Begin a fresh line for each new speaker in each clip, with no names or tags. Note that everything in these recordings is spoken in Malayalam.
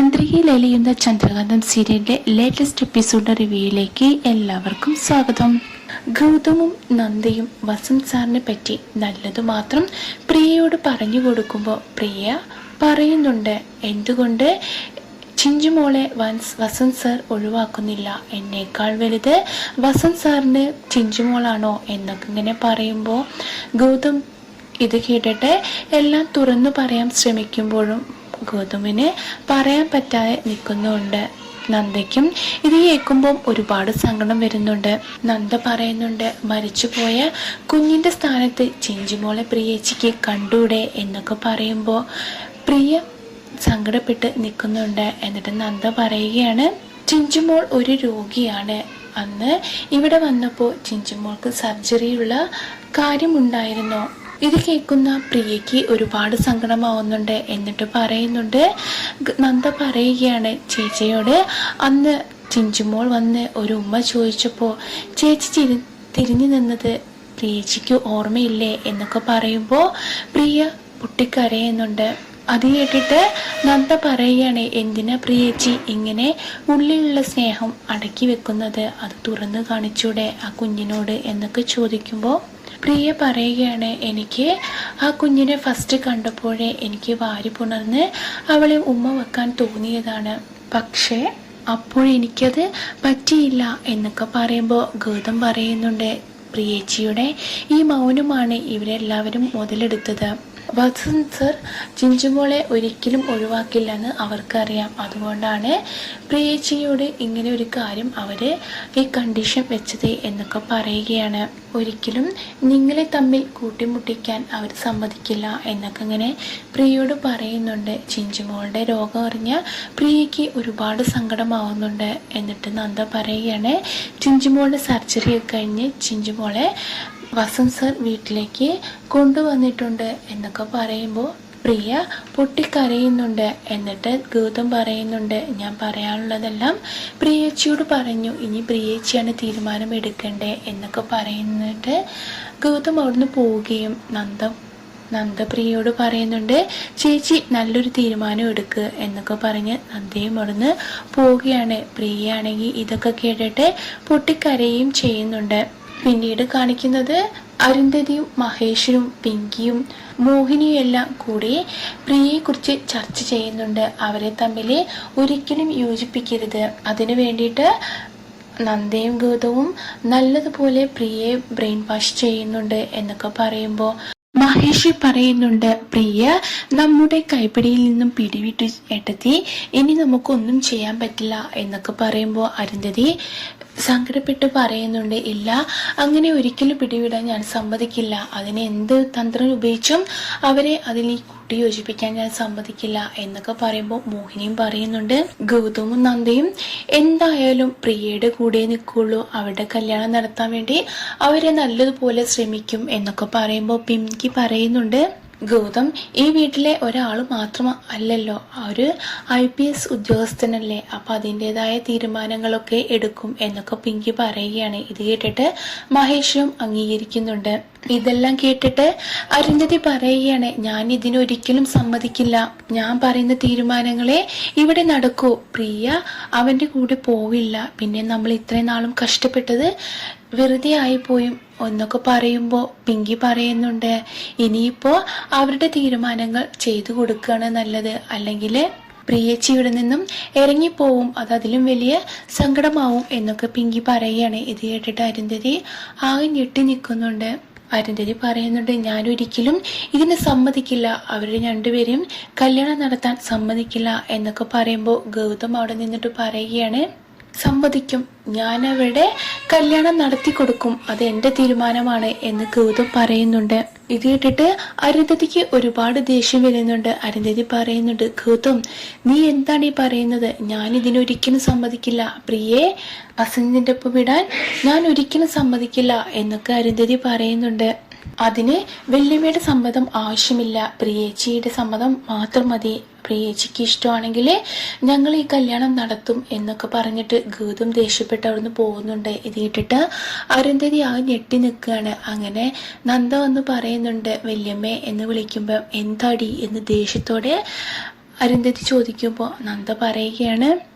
ചന്ദ്രികയിൽ എലിയുന്ന ചന്ദ്രകാന്തം സീരിയലിന്റെ ലേറ്റസ്റ്റ് എപ്പിസോഡ് റിവ്യൂയിലേക്ക് എല്ലാവർക്കും സ്വാഗതം. ഗൗതമും നന്ദയും വസന്ത് സാറിനെ പറ്റി നല്ലതു മാത്രം പ്രിയയോട് പറഞ്ഞു കൊടുക്കുമ്പോൾ പ്രിയ പറയുന്നുണ്ട്, എന്തുകൊണ്ട് ചിഞ്ചുമോളെ വസന്ത് സാർ ഒഴിവാക്കുന്നില്ല, എന്നേക്കാൾ വലുത് വസന്ത് സാറിന് ചിഞ്ചുമോളാണോ എന്നൊക്കെ ഇങ്ങനെ പറയുമ്പോൾ ഗൗതം ഇത് കേട്ടിട്ട് എല്ലാം തുറന്നു പറയാൻ ശ്രമിക്കുമ്പോഴും ഗൗതമിന് പറയാൻ പറ്റാതെ നിൽക്കുന്നുണ്ട്. നന്ദയ്ക്കും ഇത് കേൾക്കുമ്പോൾ ഒരുപാട് സങ്കടം വരുന്നുണ്ട്. നന്ദ പറയുന്നുണ്ട്, മരിച്ചുപോയ കുഞ്ഞിന്റെ സ്ഥാനത്ത് ചിഞ്ചുമോളെ പ്രിയേച്ചിക്ക് കണ്ടൂടെ എന്നൊക്കെ പറയുമ്പോൾ പ്രിയ സങ്കടപ്പെട്ട് നിൽക്കുന്നുണ്ട്. എന്നിട്ട് നന്ദ പറയുകയാണ്, ചിഞ്ചുമോൾ ഒരു രോഗിയാണ്. അന്ന് ഇവിടെ വന്നപ്പോൾ ചിഞ്ചുമോൾക്ക് സർജറിയുള്ള കാര്യമുണ്ടായിരുന്നോ? ഇത് കേൾക്കുന്ന പ്രിയയ്ക്ക് ഒരുപാട് സങ്കടമാവുന്നുണ്ട്. എന്നിട്ട് പറയുന്നുണ്ട്, നന്ദ പറയുകയാണ് ചേച്ചിയോട്, അന്ന് ചിഞ്ചുമോൾ വന്ന് ഒരു ഉമ്മ ചോദിച്ചപ്പോൾ ചേച്ചി തിരിഞ്ഞു നിന്നത് പ്രിയച്ചിക്ക് ഓർമ്മയില്ലേ എന്നൊക്കെ പറയുമ്പോൾ പ്രിയ പൊട്ടിക്കരയുന്നുണ്ട്. അത് കേട്ടിട്ട് നന്ദ പറയുകയാണ്, എന്തിനാ പ്രിയേച്ചി ഇങ്ങനെ ഉള്ളിലുള്ള സ്നേഹം അടക്കി വെക്കുന്നത്, അത് തുറന്നു കാണിച്ചൂടെ ആ കുഞ്ഞിനോട് എന്നൊക്കെ ചോദിക്കുമ്പോൾ പ്രിയ പറയുകയാണ്, എനിക്ക് ആ കുഞ്ഞിനെ ഫസ്റ്റ് കണ്ടപ്പോഴേ എനിക്ക് വാരി പുണർന്ന് അവളെ ഉമ്മ വെക്കാൻ തോന്നിയതാണ്, പക്ഷേ അപ്പോഴെനിക്കത് പറ്റിയില്ല എന്നൊക്കെ പറയുമ്പോൾ ഗൗതം പറയുന്നുണ്ട്, പ്രിയേച്ചിയുടെ ഈ മൗനമാണ് ഇവരെല്ലാവരും മുതലെടുത്തത്. വസന്ത് സർ ചിഞ്ചുമോളെ ഒരിക്കലും ഒഴിവാക്കില്ലെന്ന് അവർക്കറിയാം. അതുകൊണ്ടാണ് പ്രിയേച്ചിയോട് ഇങ്ങനെ ഒരു കാര്യം അവർ ഈ കണ്ടീഷൻ വെച്ചത് എന്നൊക്കെ പറയുകയാണ്. ഒരിക്കലും നിങ്ങളെ തമ്മിൽ കൂട്ടിമുട്ടിക്കാൻ അവർ സമ്മതിക്കില്ല എന്നൊക്കെ ഇങ്ങനെ പ്രിയയോട് പറയുന്നുണ്ട്. ചിഞ്ചുമോളുടെ രോഗം അറിഞ്ഞ പ്രിയയ്ക്ക് ഒരുപാട് സങ്കടമാവുന്നുണ്ട്. എന്നിട്ട് നന്ദ പറയുകയാണ്, ചിഞ്ചുമോളുടെ സർജറി കഴിഞ്ഞ് ചിഞ്ചുമോളെ വസന്ത് സർ വീട്ടിലേക്ക് കൊണ്ടുവന്നിട്ടുണ്ട് എന്നൊക്കെ പറയുമ്പോൾ പ്രിയ പൊട്ടിക്കരയുന്നുണ്ട്. എന്നിട്ട് ഗൗതം പറയുന്നുണ്ട്, ഞാൻ പറയാനുള്ളതെല്ലാം പ്രിയേച്ചിയോട് പറഞ്ഞു, ഇനി പ്രിയേച്ചിയാണ് തീരുമാനം എടുക്കണ്ടേ എന്നൊക്കെ പറയുന്നിട്ട് ഗൗതം അവിടുന്ന് പോവുകയും നന്ദ പ്രിയയോട് പറയുന്നുണ്ട്, ചേച്ചി നല്ലൊരു തീരുമാനം എടുക്കുക എന്നൊക്കെ പറഞ്ഞ് നന്ദയും അവിടുന്ന് പോവുകയാണ്. പ്രിയയാണെങ്കിൽ ഇതൊക്കെ കേട്ടിട്ട് പൊട്ടിക്കരയുകയും ചെയ്യുന്നുണ്ട്. പിന്നീട് കാണിക്കുന്നത് അരുന്ധതിയും മഹേഷിനും പിങ്കിയും മോഹിനിയും എല്ലാം കൂടി പ്രിയയെക്കുറിച്ച് ചർച്ച ചെയ്യുന്നുണ്ട്. അവരെ തമ്മിൽ ഒരിക്കലും യോജിപ്പിക്കരുത്, അതിനു വേണ്ടിയിട്ട് നന്ദയും ഗൗതവും നല്ലതുപോലെ പ്രിയയെ ബ്രെയിൻ വാഷ് ചെയ്യുന്നുണ്ട് എന്നൊക്കെ പറയുമ്പോൾ മഹേഷ് പറയുന്നുണ്ട്, പ്രിയ നമ്മുടെ കൈപ്പിടിയിൽ നിന്നും പിടിവിട്ട് എട്ടത്തി, ഇനി നമുക്കൊന്നും ചെയ്യാൻ പറ്റില്ല എന്നൊക്കെ പറയുമ്പോൾ അരുന്ധതി സങ്കടപ്പെട്ട് പറയുന്നുണ്ട്, ഇല്ല, അങ്ങനെ ഒരിക്കലും പിടിവിടാൻ ഞാൻ സമ്മതിക്കില്ല, അതിനെ എന്ത് തന്ത്രം ഉപയോഗിച്ചും അവരെ അതിൽ കൂട്ടി യോജിപ്പിക്കാൻ ഞാൻ സമ്മതിക്കില്ല എന്നൊക്കെ പറയുമ്പോൾ മോഹിനിയും പറയുന്നുണ്ട്, ഗൗതമും നന്ദയും എന്തായാലും പ്രിയയുടെ കൂടെ നിൽക്കുള്ളൂ, അവരുടെ കല്യാണം നടത്താൻ വേണ്ടി അവരെ നല്ലതുപോലെ ശ്രമിക്കും എന്നൊക്കെ പറയുമ്പോൾ പിങ്കി പറയുന്നുണ്ട്, ഗൗതം ഈ വീട്ടിലെ ഒരാൾ മാത്രം അല്ലല്ലോ, ഒരു IPS ഉദ്യോഗസ്ഥനല്ലേ, അപ്പൊ അതിൻ്റെതായ തീരുമാനങ്ങളൊക്കെ എടുക്കും എന്നൊക്കെ പിങ്കി പറയുകയാണ്. ഇത് കേട്ടിട്ട് മഹേഷും അംഗീകരിക്കുന്നുണ്ട്. ഇതെല്ലാം കേട്ടിട്ട് അരുന്ധതി പറയുകയാണ്, ഞാൻ ഇതിനൊരിക്കലും സമ്മതിക്കില്ല, ഞാൻ പറയുന്ന തീരുമാനങ്ങളെ ഇവിടെ നടക്കൂ, പ്രിയ അവന്റെ കൂടെ പോവില്ല, പിന്നെ നമ്മൾ ഇത്രയും നാളും കഷ്ടപ്പെട്ടത് വെറുതെ ആയിപ്പോയും എന്നൊക്കെ പറയുമ്പോൾ പിങ്കി പറയുന്നുണ്ട്, ഇനിയിപ്പോ അവരുടെ തീരുമാനങ്ങൾ ചെയ്തു കൊടുക്കുകയാണ് നല്ലത്, അല്ലെങ്കിൽ പ്രിയേച്ചി ഇവിടെ നിന്നും ഇറങ്ങിപ്പോവും, അത് അതിലും വലിയ സങ്കടമാവും എന്നൊക്കെ പിങ്കി പറയുകയാണ്. ഇത് കേട്ടിട്ട് അരുന്ധതി ആകെ ഞെട്ടി നിൽക്കുന്നുണ്ട്. അരുന്ധതി പറയുന്നുണ്ട്, ഞാനൊരിക്കലും ഇതിന് സമ്മതിക്കില്ല, അവരുടെ രണ്ടുപേരെയും കല്യാണം നടത്താൻ സമ്മതിക്കില്ല എന്നൊക്കെ പറയുമ്പോൾ ഗൗതം അവിടെ നിന്നിട്ട് പറയുകയാണ്, സമ്മതിക്കും, ഞാൻ അവരുടെ കല്യാണം നടത്തി കൊടുക്കും, അത് എന്റെ തീരുമാനമാണ് എന്ന് ഗൗതം പറയുന്നുണ്ട്. ഇത് കേട്ടിട്ട് അരുന്ധതിക്ക് ഒരുപാട് ദേഷ്യം വരുന്നുണ്ട്. അരുന്ധതി പറയുന്നുണ്ട്, ഗൗതം നീ എന്താണ് ഈ പറയുന്നത്, ഞാൻ ഇതിനൊരിക്കലും സമ്മതിക്കില്ല, പ്രിയെ വസന്തിന്റെ ഒപ്പം വിടാൻ ഞാൻ ഒരിക്കലും സമ്മതിക്കില്ല എന്നൊക്കെ അരുന്ധതി പറയുന്നുണ്ട്. അതിന് വല്യമ്മയുടെ സമ്മതം ആവശ്യമില്ല, പ്രിയേച്ചിയുടെ സമ്മതം മാത്രം മതി, പ്രിയേച്ചിക്ക് ഇഷ്ടമാണെങ്കിൽ ഞങ്ങൾ ഈ കല്യാണം നടത്തും എന്നൊക്കെ പറഞ്ഞിട്ട് ഗൗതം ദേഷ്യപ്പെട്ട് അവിടുന്ന് പോകുന്നുണ്ട്. ഇത് കേട്ടിട്ട് അരുന്ധതി ആ ഞെട്ടി നിൽക്കുകയാണ്. അങ്ങനെ നന്ദ വന്ന് പറയുന്നുണ്ട്, വല്യമ്മേ എന്ന് വിളിക്കുമ്പോൾ എന്താടി എന്ന് ദേഷ്യത്തോടെ അരുന്ധതി ചോദിക്കുമ്പോൾ നന്ദ പറയുകയാണ്,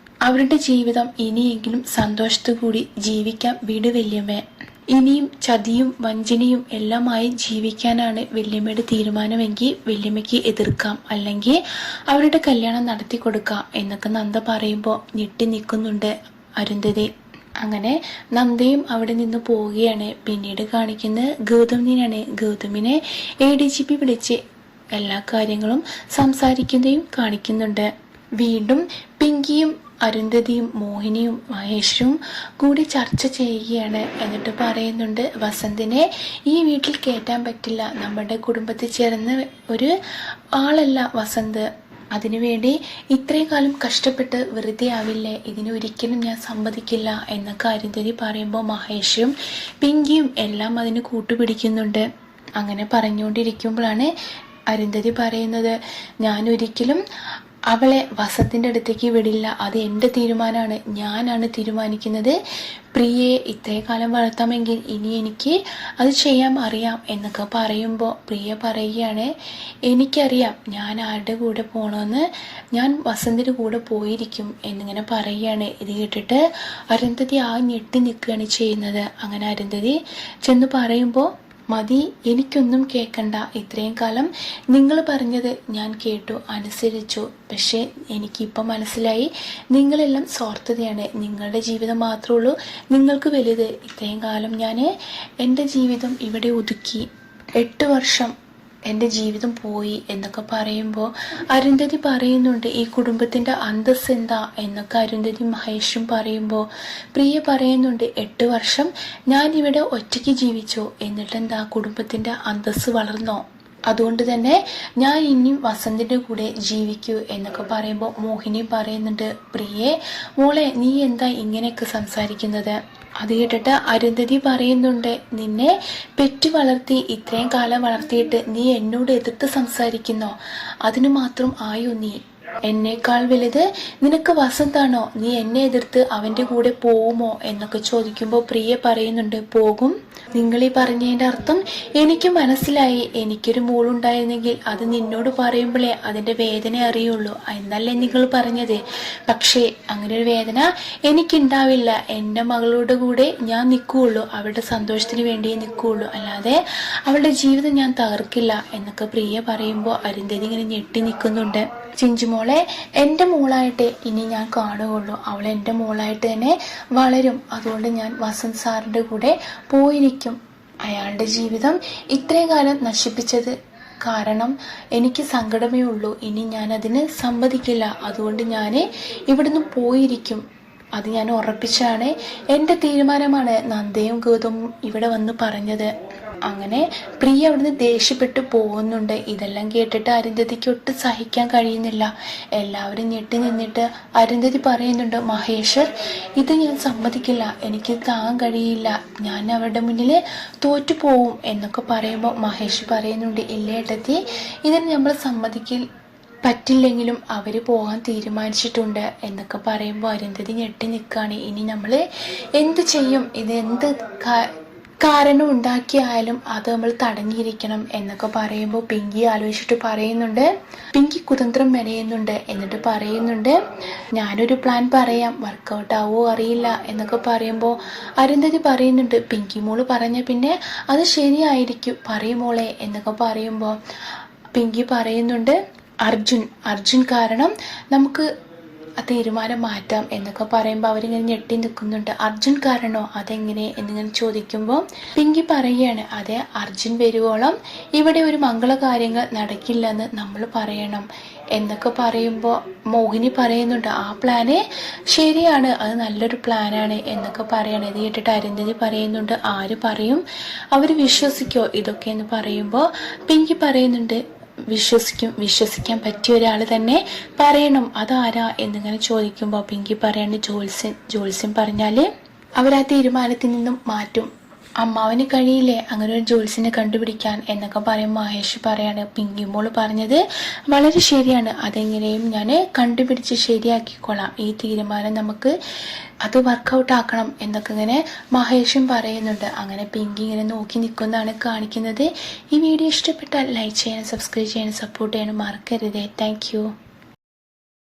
അവരുടെ ജീവിതം ഇനിയെങ്കിലും സന്തോഷത്തോടുകൂടി ജീവിക്കാം വീട് വല്യമ്മ. ഇനിയും ചതിയും വഞ്ചനയും എല്ലാമായി ജീവിക്കാനാണ് വല്യമ്മയുടെ തീരുമാനമെങ്കിൽ വല്യമ്മയ്ക്ക് എതിർക്കാം, അല്ലെങ്കിൽ അവരുടെ കല്യാണം നടത്തി കൊടുക്കാം എന്നൊക്കെ നന്ദ പറയുമ്പോൾ ഞെട്ടി നിൽക്കുന്നുണ്ട് അരുന്ധതി. അങ്ങനെ നന്ദയും അവിടെ നിന്ന് പോവുകയാണ്. പിന്നീട് കാണിക്കുന്നത് ഗൗതമിനെയാണ്. ഗൗതമിനെ ADGP വിളിച്ച് എല്ലാ കാര്യങ്ങളും സംസാരിക്കുന്നതും കാണിക്കുന്നുണ്ട്. വീണ്ടും പിങ്കിയും അരുന്ധതിയും മോഹിനിയും മഹേഷും കൂടി ചർച്ച ചെയ്യുകയാണ്. എന്നിട്ട് പറയുന്നുണ്ട്, വസന്തിനെ ഈ വീട്ടിൽ കയറ്റാൻ പറ്റില്ല, നമ്മുടെ കുടുംബത്തിൽ ചേർന്ന ഒരു ആളല്ല വസന്ത്. അതിനുവേണ്ടി ഇത്രയും കാലം കഷ്ടപ്പെട്ട് വെറുതെ ആവില്ലേ, ഇതിനൊരിക്കലും ഞാൻ സമ്മതിക്കില്ല എന്നൊക്കെ അരുന്ധതി പറയുമ്പോൾ മഹേഷും പിങ്കിയും എല്ലാം അതിന് കൂട്ടുപിടിക്കുന്നുണ്ട്. അങ്ങനെ പറഞ്ഞുകൊണ്ടിരിക്കുമ്പോഴാണ് അരുന്ധതി പറയുന്നത്, ഞാനൊരിക്കലും അവളെ വസന്തിൻ്റെ അടുത്തേക്ക് വിടില്ല, അത് എൻ്റെ തീരുമാനമാണ്, ഞാനാണ് തീരുമാനിക്കുന്നത്. പ്രിയയെ ഇത്രയും കാലം വളർത്താമെങ്കിൽ ഇനി എനിക്ക് അത് ചെയ്യാൻ അറിയാം എന്നൊക്കെ പറയുമ്പോൾ പ്രിയ പറയുകയാണ്, എനിക്കറിയാം ഞാൻ ആരുടെ കൂടെ പോകണമെന്ന്, ഞാൻ വസന്തിൻ്റെ കൂടെ പോയിരിക്കും എന്നിങ്ങനെ പറയുകയാണ്. ഇത് കേട്ടിട്ട് അരുന്ധതി ഞെട്ടി നിൽക്കുകയാണ് ചെയ്യുന്നത്. അങ്ങനെ അരുന്ധതി ചെന്ന് പറയുമ്പോൾ, മതി, എനിക്കൊന്നും കേൾക്കണ്ട, ഇത്രയും കാലം നിങ്ങൾ പറഞ്ഞത് ഞാൻ കേട്ടു, അനുസരിച്ചു. പക്ഷേ എനിക്കിപ്പം മനസ്സിലായി, നിങ്ങളെല്ലാം സ്വാർത്ഥതയാണ്, നിങ്ങളുടെ ജീവിതം മാത്രമേ ഉള്ളൂ നിങ്ങൾക്ക് വലുത്. ഇത്രയും കാലം ഞാൻ എൻ്റെ ജീവിതം ഇവിടെ ഒതുക്കി, 8 വർഷം എൻ്റെ ജീവിതം പോയി എന്നൊക്കെ പറയുമ്പോൾ അരുന്ധതി പറയുന്നുണ്ട്, ഈ കുടുംബത്തിൻ്റെ അന്തസ് എന്താ എന്നൊക്കെ അരുന്ധതി മഹേഷും പറയുമ്പോൾ പ്രിയ പറയുന്നുണ്ട്, 8 വർഷം ഞാനിവിടെ ഒറ്റയ്ക്ക് ജീവിച്ചു, എന്നിട്ടെന്താ കുടുംബത്തിൻ്റെ അന്തസ് വളർന്നോ? അതുകൊണ്ട് തന്നെ ഞാൻ ഇനിയും വസന്തിൻ്റെ കൂടെ ജീവിക്കൂ എന്നൊക്കെ പറയുമ്പോൾ മോഹിനി പറയുന്നുണ്ട്, പ്രിയേ മോളെ നീ എന്താ ഇങ്ങനെയൊക്കെ സംസാരിക്കുന്നത്? അത് കേട്ടിട്ട് അരുന്ധതി പറയുന്നുണ്ട്, നിന്നെ പെറ്റു വളർത്തി ഇത്രയും കാലം വളർത്തിയിട്ട് നീ എന്നോട് എതിർത്ത് സംസാരിക്കുന്നോ? അതിനു മാത്രം ആയോ നീ? എന്നേക്കാൾ വലുത് നിനക്ക് വസന്താണോ? നീ എന്നെ എതിർത്ത് അവൻ്റെ കൂടെ പോകുമോ എന്നൊക്കെ ചോദിക്കുമ്പോൾ പ്രിയ പറയുന്നുണ്ട്, പോകും. നിങ്ങളീ പറഞ്ഞതിൻ്റെ അർത്ഥം എനിക്ക് മനസ്സിലായി. എനിക്കൊരു മോളുണ്ടായിരുന്നെങ്കിൽ അത് നിന്നോട് പറയുമ്പോഴേ അതിൻ്റെ വേദന അറിയുള്ളൂ എന്നല്ലേ നിങ്ങൾ പറഞ്ഞത്. പക്ഷേ അങ്ങനെ ഒരു വേദന എനിക്കുണ്ടാവില്ല. എൻ്റെ മകളുടെ കൂടെ ഞാൻ നിൽക്കുകയുള്ളൂ, അവളുടെ സന്തോഷത്തിന് വേണ്ടിയേ നിൽക്കുകയുള്ളൂ, അല്ലാതെ അവളുടെ ജീവിതം ഞാൻ തകർക്കില്ല എന്നൊക്കെ പ്രിയ പറയുമ്പോൾ അരുന്ധതി ഇങ്ങനെ ഞെട്ടി നിൽക്കുന്നുണ്ട്. ചിഞ്ചുമോളെ എൻ്റെ മോളായിട്ട് ഇനി ഞാൻ കാണുകയുള്ളൂ, അവൾ എൻ്റെ മോളായിട്ട് തന്നെ വളരും. അതുകൊണ്ട് ഞാൻ വസന്ത് സാറിൻ്റെ കൂടെ പോയിരിക്കും. അയാളുടെ ജീവിതം ഇത്രയും കാലം നശിപ്പിച്ചത് കാരണം എനിക്ക് സങ്കടമേ ഉള്ളൂ. ഇനി ഞാൻ അതിന് സമ്മതിക്കില്ല. അതുകൊണ്ട് ഞാൻ ഇവിടുന്ന് പോയിരിക്കും. അത് ഞാൻ ഉറപ്പിച്ചാണ്, എൻ്റെ തീരുമാനമാണ് നന്ദയും ഗൗതമും ഇവിടെ വന്ന് പറഞ്ഞത്. അങ്ങനെ പ്രിയ അവിടുന്ന് ദേഷ്യപ്പെട്ട് പോകുന്നുണ്ട്. ഇതെല്ലാം കേട്ടിട്ട് അരുന്ധതിക്ക് ഒട്ടും സഹിക്കാൻ കഴിയുന്നില്ല. എല്ലാവരും ഞെട്ടി നിന്നിട്ട് അരുന്ധതി പറയുന്നുണ്ട്, മഹേശ്വർ ഇത് ഞാൻ സമ്മതിക്കില്ല, എനിക്ക് താങ്ങാൻ കഴിയില്ല, ഞാൻ അവരുടെ മുന്നിൽ തോറ്റു പോവും എന്നൊക്കെ പറയുമ്പോൾ മഹേഷ് പറയുന്നുണ്ട്, ഇല്ലേട്ടത്തി ഇതിന് നമ്മൾ പറ്റില്ലെങ്കിലും അവർ പോകാൻ തീരുമാനിച്ചിട്ടുണ്ട് എന്നൊക്കെ പറയുമ്പോൾ അരുന്ധതി ഞെട്ടി നിൽക്കുകയാണ്. ഇനി നമ്മൾ എന്ത് ചെയ്യും? ഇത് എന്ത് കാരണം ഉണ്ടാക്കിയായാലും അത് നമ്മൾ തടഞ്ഞിരിക്കണം എന്നൊക്കെ പറയുമ്പോൾ പിങ്കി ആലോചിച്ചിട്ട് പറയുന്നുണ്ട്, പിങ്കി കുതന്ത്രം മെനയുന്നുണ്ട്. എന്നിട്ട് പറയുന്നുണ്ട്, ഞാനൊരു പ്ലാൻ പറയാം, വർക്കൗട്ട് ആവോ അറിയില്ല എന്നൊക്കെ പറയുമ്പോൾ അരുന്ധതി പറയുന്നുണ്ട്, പിങ്കി മോള് പറഞ്ഞ പിന്നെ അത് ശരിയായിരിക്കും, പറയുമോളെ എന്നൊക്കെ പറയുമ്പോൾ പിങ്കി പറയുന്നുണ്ട്, അർജുൻ കാരണം നമുക്ക് തീരുമാനം മാറ്റാം എന്നൊക്കെ പറയുമ്പോൾ അവരിങ്ങനെ ഞെട്ടി നിൽക്കുന്നുണ്ട്. അർജുൻ കാരണോ? അതെങ്ങനെ എന്നിങ്ങനെ ചോദിക്കുമ്പോൾ പിങ്കി പറയുകയാണ്, അതെ, അർജുൻ വരുവോളം ഇവിടെ ഒരു മംഗളകാര്യങ്ങൾ നടക്കില്ലെന്ന് നമ്മൾ പറയണം എന്നൊക്കെ പറയുമ്പോൾ മോഹിനി പറയുന്നുണ്ട്, ആ പ്ലാന് ശരിയാണ്, അത് നല്ലൊരു പ്ലാനാണ് എന്നൊക്കെ പറയണം. ഇത് കേട്ടിട്ട് അരുന്ധതി പറയുന്നുണ്ട്, ആര് പറയും, അവർ വിശ്വസിക്കോ ഇതൊക്കെ എന്ന് പറയുമ്പോൾ പിങ്കി പറയുന്നുണ്ട്, വിശ്വസിക്കാൻ പറ്റിയ ഒരാൾ തന്നെ പറയണം, അതാരാ എന്നിങ്ങനെ ചോദിക്കുമ്പോൾ പിങ്കി പറയാണ്, ജോത്സ്യൻ പറഞ്ഞാൽ അവരാ തീരുമാനത്തിൽ നിന്നും മാറ്റും, അമ്മാവന് കഴിയില്ലേ അങ്ങനെ ഒരു ജോത്സ്യനെ കണ്ടുപിടിക്കാൻ എന്നൊക്കെ പറയും. മഹേഷ് പറയാണ്, പിങ്കി മോള് പറഞ്ഞത് വളരെ ശരിയാണ്, അതെങ്ങനെയും ഞാൻ കണ്ടുപിടിച്ച് ശരിയാക്കിക്കൊള്ളാം, ഈ തീരുമാനം നമുക്ക് അത് വർക്കൗട്ട് ആക്കണം എന്നൊക്കെ ഇങ്ങനെ മഹേഷും പറയുന്നുണ്ട്. അങ്ങനെ പിങ്കി ഇങ്ങനെ നോക്കി നിൽക്കുന്നതാണ് കാണിക്കുന്നത്. ഈ വീഡിയോ ഇഷ്ടപ്പെട്ടാൽ ലൈക്ക് ചെയ്യാനും സബ്സ്ക്രൈബ് ചെയ്യാനും സപ്പോർട്ട് ചെയ്യാനും മറക്കരുതേ. താങ്ക്